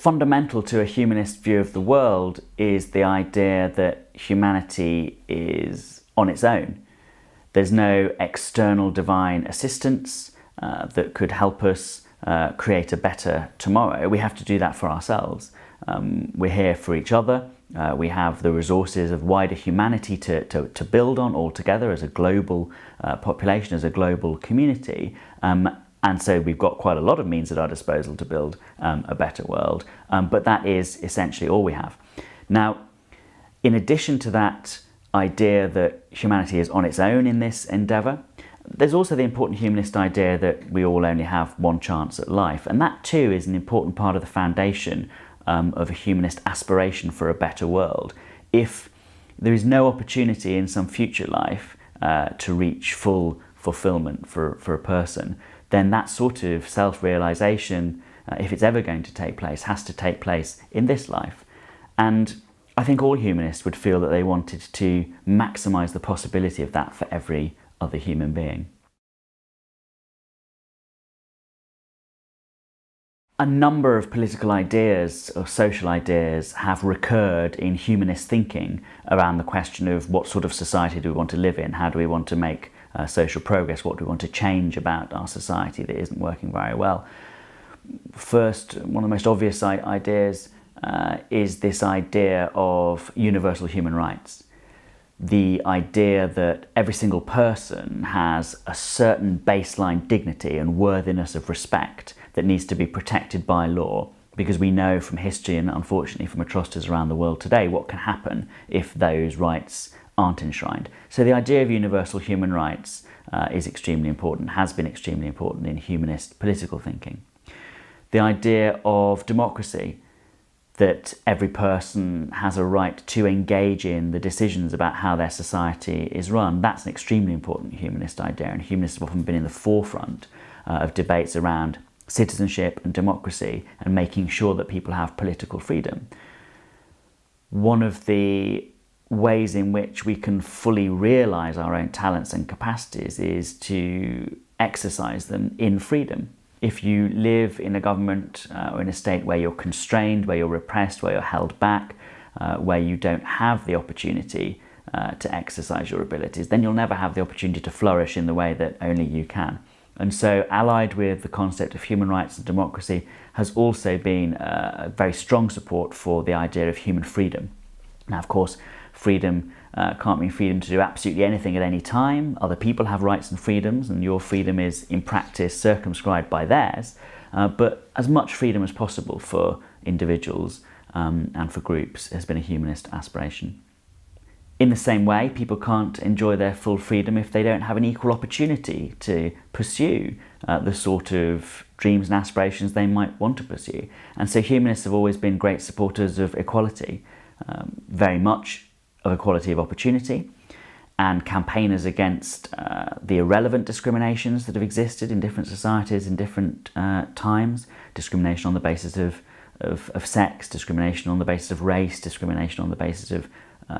Fundamental to a humanist view of the world is the idea that humanity is on its own. There's no external divine assistance that could help us create a better tomorrow. We have to do that for ourselves. We're here for each other. We have the resources of wider humanity to build on all together as a global population, as a global community. And so we've got quite a lot of means at our disposal to build a better world. But that is essentially all we have. Now, in addition to that idea that humanity is on its own in this endeavour, there's also the important humanist idea that we all only have one chance at life. And that too is an important part of the foundation of a humanist aspiration for a better world. If there is no opportunity in some future life to reach full fulfilment for a person, then that sort of self-realisation, if it's ever going to take place, has to take place in this life. And I think all humanists would feel that they wanted to maximise the possibility of that for every other human being. A number of political ideas or social ideas have recurred in humanist thinking around the question of what sort of society do we want to live in, how do we want to make social progress, what do we want to change about our society that isn't working very well. First, one of the most obvious ideas is this idea of universal human rights. The idea that every single person has a certain baseline dignity and worthiness of respect that needs to be protected by law, because we know from history and unfortunately from atrocities around the world today what can happen if those rights aren't enshrined. So the idea of universal human rights is extremely important, has been extremely important in humanist political thinking. The idea of democracy, that every person has a right to engage in the decisions about how their society is run, that's an extremely important humanist idea, and humanists have often been in the forefront of debates around citizenship and democracy and making sure that people have political freedom. One of the ways in which we can fully realise our own talents and capacities is to exercise them in freedom. If you live in a government or in a state where you're constrained, where you're repressed, where you're held back, where you don't have the opportunity to exercise your abilities, then you'll never have the opportunity to flourish in the way that only you can. And so, allied with the concept of human rights and democracy has also been a very strong support for the idea of human freedom. Now, of course, freedom can't mean freedom to do absolutely anything at any time. Other people have rights and freedoms, and your freedom is in practice circumscribed by theirs. But as much freedom as possible for individuals and for groups has been a humanist aspiration. In the same way, people can't enjoy their full freedom if they don't have an equal opportunity to pursue the sort of dreams and aspirations they might want to pursue. And so humanists have always been great supporters of equality, very much of equality of opportunity, and campaigners against the irrelevant discriminations that have existed in different societies in different times. Discrimination on the basis of sex, discrimination on the basis of race, discrimination on the basis of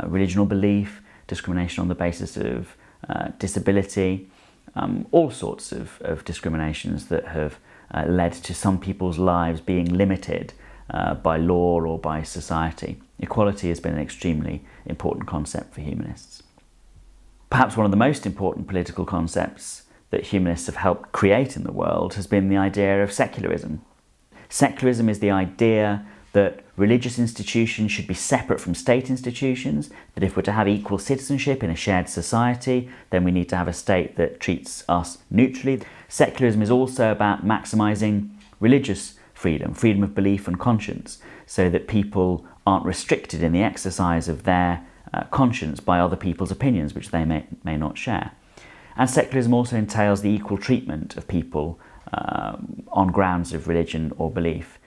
religion or belief, discrimination on the basis of disability, all sorts of discriminations that have led to some people's lives being limited by law or by society. Equality has been an extremely important concept for humanists. Perhaps one of the most important political concepts that humanists have helped create in the world has been the idea of secularism. Secularism is the idea that religious institutions should be separate from state institutions, that if we're to have equal citizenship in a shared society, then we need to have a state that treats us neutrally. Secularism is also about maximising religious freedom, freedom of belief and conscience, so that people aren't restricted in the exercise of their conscience by other people's opinions, which they may not share. And secularism also entails the equal treatment of people on grounds of religion or belief.